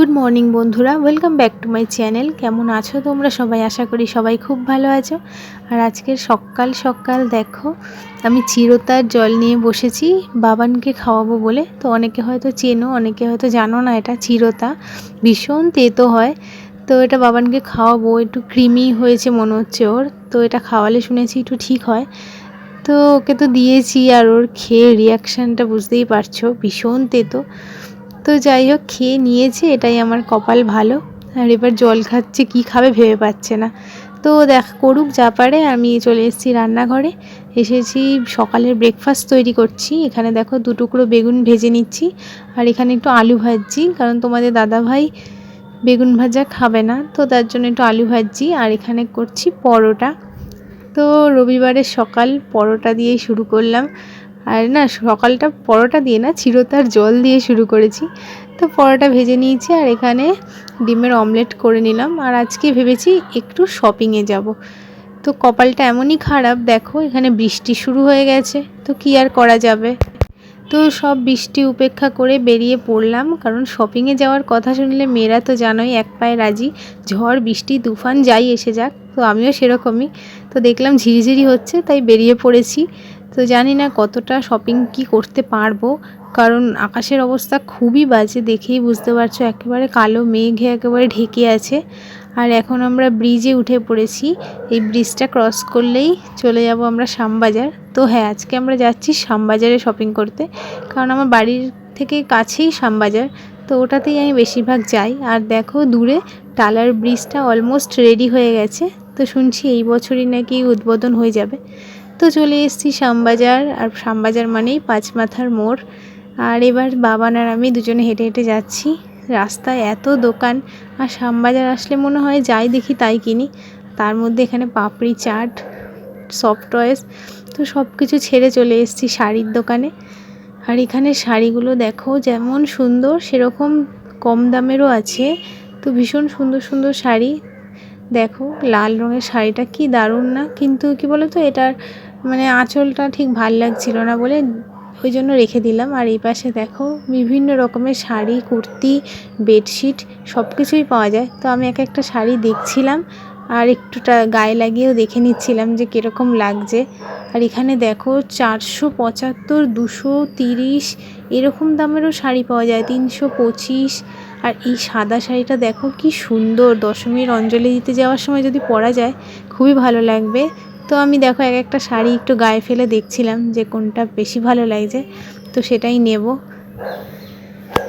Good morning বন্ধুরা, welcome back to my channel. কেমন আছো তোমরা সবাই? আশা করি সবাই খুব ভালো আছো। আর আজকের সকাল সকাল দেখো আমি চিরতার জল নিয়ে বসেছি বাবানকে খাওয়াবো বলে। তো অনেকে হয়তো চেনো, অনেকে হয়তো জানো না, এটা চিরতা ভীষণ তেতো হয়। তো এটা বাবানকে খাওয়াবো, একটু ক্রিমি হয়েছে মনে হচ্ছে ওর। তো এটা খাওয়ালে শুনেছি একটু ঠিক হয়। তো ওকে তো দিয়েছি, আর ওর খেয়ে রিয়াকশানটা বুঝতেই পারছো, ভীষণ তেতো। তো যাই হোক, খেয়ে নিয়েছে, এটাই আমার কপাল ভালো। আর এবার জল খাচ্ছে, কি খাবে ভেবে পাচ্ছে না। তো করুক যা পারে। আমি চলে এসেছি রান্নাঘরে, এসেছি সকালের ব্রেকফাস্ট তৈরি করছি। এখানে দেখো 2 টুকরো বেগুন ভেজে নিচ্ছি, আর এখানে একটু আলু ভাজছি, কারণ তোমাদের দাদাভাই বেগুন ভাজা খাবে না, তো তার জন্য একটু আলু ভাজছি। আর এখানে করছি পরোটা। তো রবিবারের সকাল পরোটা দিয়েই শুরু করলাম। আর না, সকালটা পরোটা দিয়ে না, চিরতার জল দিয়ে শুরু করেছি। তো পরোটা ভেজে নিয়েছি, আর এখানে ডিমের অমলেট করে নিলাম। আর আজকে ভেবেছি একটু শপিংয়ে যাব। তো কপালটা এমনই খারাপ, দেখো এখানে বৃষ্টি শুরু হয়ে গেছে, তো কি আর করা যাবে। তো সব বৃষ্টি উপেক্ষা করে বেরিয়ে পড়লাম, কারণ শপিংয়ে যাওয়ার কথা শুনলে মেয়েরা তো জানোই এক পায়ে রাজি। ঝড় বৃষ্টি তুফান যাই এসে যাক, তো আমিও সেরকমই। তো দেখলাম ঝিরিঝিরি হচ্ছে, তাই বেরিয়ে পড়েছি। তো জানি না কতটা শপিং কি করতে পারবো, কারণ আকাশের অবস্থা খুবই বাজে, দেখেই বুঝতে পারছো, একেবারে কালো মেঘে একেবারে ঢেকে আছে। আর এখন আমরা ব্রিজে উঠে পড়েছি। এই ব্রিজটা ক্রস করলেই চলে যাব আমরা শ্যামবাজার। তো হ্যাঁ, আজকে আমরা যাচ্ছি শ্যামবাজারে শপিং করতে, কারণ আমার বাড়ির থেকে কাছেই শ্যামবাজার, তো ওটাতেই আমি বেশিরভাগ যাই। আর দেখো দূরে টালার ব্রিজটা অলমোস্ট রেডি হয়ে গেছে, তো শুনছি এই বছরই নাকি উদ্বোধন হয়ে যাবে। তো চলে এসেছি শ্যামবাজার, আর শ্যামবাজার মানেই 5 মাথার মোড়। আর এবার বাবান আর আমি দুজনে হেঁটে হেঁটে যাচ্ছি। রাস্তায় এত দোকান, আর শ্যামবাজার আসলে মনে হয় যাই দেখি তাই কিনি। তার মধ্যে এখানে পাপড়ি চাট, সফট টয়েস, তো সব কিছু ছেড়ে চলে এসেছি শাড়ির দোকানে। আর এখানে শাড়িগুলো দেখো যেমন সুন্দর, সেরকম কম দামেরও আছে। তো ভীষণ সুন্দর সুন্দর শাড়ি। দেখো লাল রঙের শাড়িটা কি দারুণ না, কিন্তু কি বলো তো, এটার মানে আঁচলটা ঠিক ভাল লাগছিল না বলে ওই জন্য রেখে দিলাম। আর এই পাশে দেখো বিভিন্ন রকমের শাড়ি, কুর্তি, বেডশিট সব কিছুই পাওয়া যায়। তো আমি এক একটা শাড়ি দেখছিলাম, আর একটুটা গায়ে লাগিয়েও দেখে নিচ্ছিলাম যে কীরকম লাগছে। আর এখানে দেখো 475, 230 এরকম দামেরও শাড়ি পাওয়া যায়, 325। আর এই সাদা শাড়িটা দেখো কি সুন্দর, দশমীর অঞ্জলি দিতে যাওয়ার সময় যদি পরা যায় খুবই ভালো লাগবে। তো আমি দেখো এক একটা শাড়ি একটু গায়ে ফেলে দেখছিলাম যে কোনটা বেশি ভালো লাগছে, তো সেটাই নেব।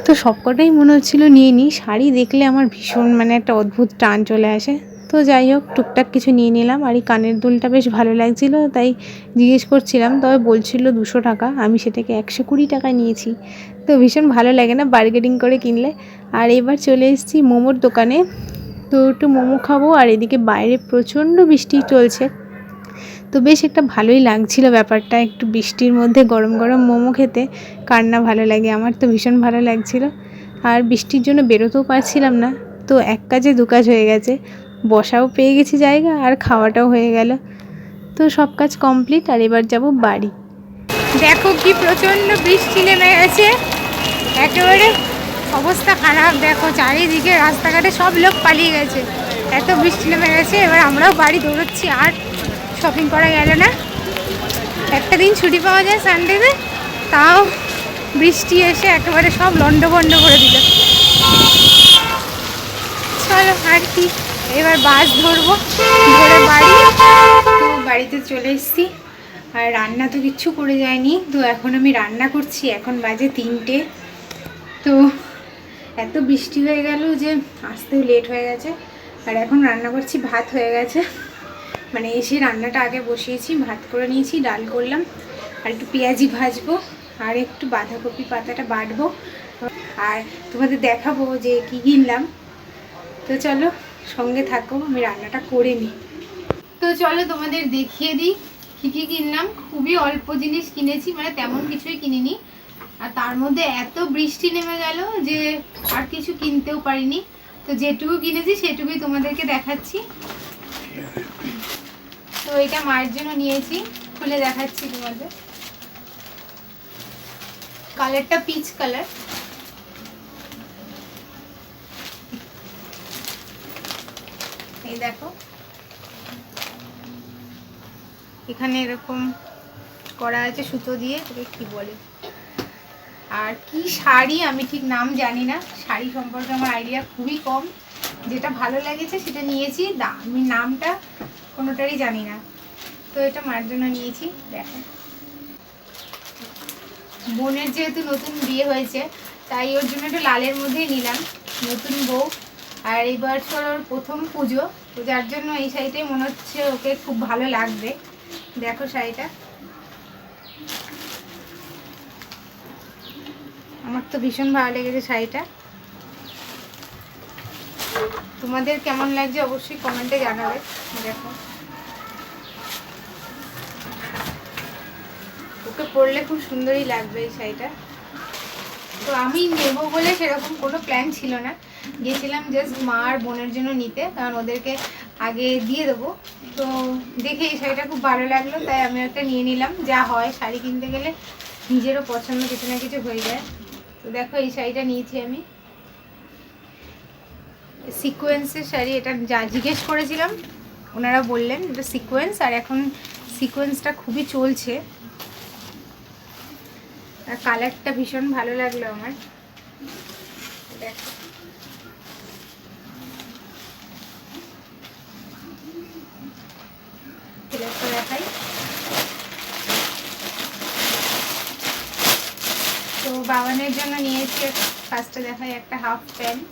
তো সবকটাই মনে হচ্ছিলো নিয়ে নিই। শাড়ি দেখলে আমার ভীষণ মানে একটা অদ্ভুত টান চলে আসে। তো যাই হোক, টুকটাক কিছু নিয়ে নিলাম। আর এই কানের দুলটা বেশ ভালো লাগছিলো, তাই জিজ্ঞেস করছিলাম, তবে বলছিল 200 টাকা, আমি সেটাকে 120 টাকায় নিয়েছি। তো ভীষণ ভালো লাগে না বার্গেনিং করে কিনলে। আর এবার চলে এসেছি মোমোর দোকানে, তো একটু মোমো খাবো। আর এদিকে বাইরে প্রচণ্ড বৃষ্টি চলছে, তো বেশ একটা ভালোই লাগছিল ব্যাপারটা, একটু বৃষ্টির মধ্যে গরম গরম মোমো খেতে কার না ভালো লাগে, আমার তো ভীষণ ভালো লাগছিল। আর বৃষ্টির জন্য বেরোতেও পারছিলাম না, তো এক কাজে 2 কাজ হয়ে গেছে, বসাও পেয়ে গেছি জায়গা, আর খাওয়াটাও হয়ে গেল। তো সব কাজ কমপ্লিট, আর এবার যাব বাড়ি। দেখো কি প্রচণ্ড বৃষ্টি নেমে গেছে, একেবারে অবস্থা খারাপ। দেখো চারিদিকে রাস্তাঘাটে সব লোক পালিয়ে গেছে, এত বৃষ্টি নেমে গেছে। এবার আমরাও বাড়ি দৌড়চ্ছি, আর শপিং করা গেল না। একটা দিন ছুটি পাওয়া যায় সানডেতে, তাও বৃষ্টি এসে একেবারে সব লন্ডভন্ড করে দিল। চলো আর কি, এবার বাস ধরবো, ধরে বাড়ি। তো বাড়িতে চলে এসেছি, আর রান্না তো কিচ্ছু করে যায়নি। তো এখন আমি রান্না করছি, এখন বাজে 3টে। তো এত বৃষ্টি হয়ে গেল যে আসতেও লেট হয়ে গেছে। আর এখন রান্না করছি, ভাত হয়ে গেছে, মানে এসে রান্নাটা আগে বসিয়েছি, ভাত করে নিয়েছি, ডাল করলাম, আর একটু পেঁয়াজি ভাজবো, আর একটু বাঁধাকপি পাতাটা বাটবো, আর তোমাদের দেখাবো যে কি কিনলাম। তো চলো সঙ্গে থাকো, আমি রান্নাটা করে নিই। তো চলো তোমাদের দেখিয়ে দিই কী কী কিনলাম। খুবই অল্প জিনিস কিনেছি, মানে তেমন কিছুই কিনিনি। আর তার মধ্যে এত বৃষ্টি নেমে গেল যে আর কিছু কিনতেও পারিনি। তো যেটুকু কিনেছি সেটুকুই তোমাদেরকে দেখাচ্ছি। তো এটা মায়ের জন্য নিয়েছি, খুলে দেখাচ্ছি তোমাদের। কালারটা পিচ কালার। এই দেখো এখানে এরকম করা আছে সুতো দিয়ে, এটাকে কি বলে। আর কি শাড়ি আমি ঠিক নাম জানি না, শাড়ি সম্পর্কে আমার আইডিয়া খুবই কম, যেটা ভালো লেগেছে সেটা নিয়েছি, আমি নামটা কোনোটারই জানি না। তো এটা মায়ের জন্য নিয়েছি। দেখো বোনের যেহেতু নতুন বিয়ে হয়েছে তাই ওর জন্য একটু লালের মধ্যেই নিলাম, নতুন বউ, আর এইবার ওর প্রথম পুজো, তো যার জন্য এই শাড়িটাই মনে হচ্ছে ওকে খুব ভালো লাগবে। দেখো শাড়িটা আমার তো ভীষণ ভালো লেগেছে শাড়িটা। তোমাদের কেমন লাগছে অবশ্যই কমেন্টে জানাবে। দেখো ওকে পরলে খুব সুন্দরই লাগবে এই শাড়িটা। তো আমি নেব বলে সেরকম কোনো প্ল্যান ছিল না, গিয়েছিলাম জাস্ট মা আর বোনের জন্য নিতে, কারণ ওদেরকে আগে দিয়ে দেবো। তো দেখে এই শাড়িটা খুব ভালো লাগলো তাই আমি একটা নিয়ে নিলাম। যা হয় শাড়ি কিনতে গেলে নিজেরও পছন্দ কিছু না কিছু হয়ে যায়। তো দেখো এই শাড়িটা নিয়েছি আমি, সিকোয়েন্সের শাড়ি। এটা যা জিজ্ঞেস করেছিলাম ওনারা বললেন এটা সিকোয়েন্স, আর এখন সিকোয়েন্সটা খুবই চলছে। আর কালারটা ভীষণ ভালো লাগলো আমার। দেখো দেখাই। তো বাবানের জন্য নিয়েছি ফার্স্টে দেখাই একটা হাফ প্যান্ট।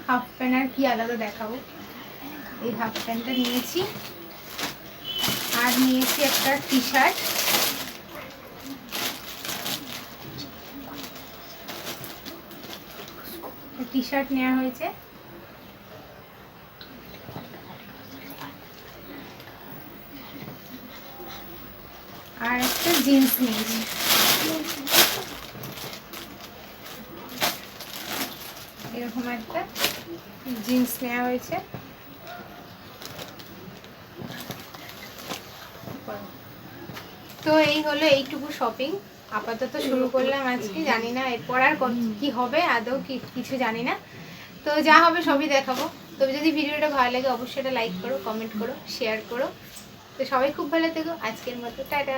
হাফ প্যান্ট আর কি আলাদা দেখাবো, এই হাফ প্যান্টটা নিয়েছি। আর নিয়েছি একটা টি শার্ট, টি শার্ট নেওয়া হয়েছে। আর একটা জিন্স নিয়েছি। এরকম একটা জিন্স নেওয়া হয়েছে। তো এই হলো এইটুকু শপিং আপাতত শুরু করলাম আজকে, জানি না এরপর আর কি হবে আদৌ কিছু জানি না। তো যা হবে সবই দেখাবো। তবে যদি ভিডিওটা ভালো লাগে অবশ্যই এটা লাইক করো, কমেন্ট করো, শেয়ার করো। তো সবাই খুব ভালো থেকো, আজকের মতো টাটা।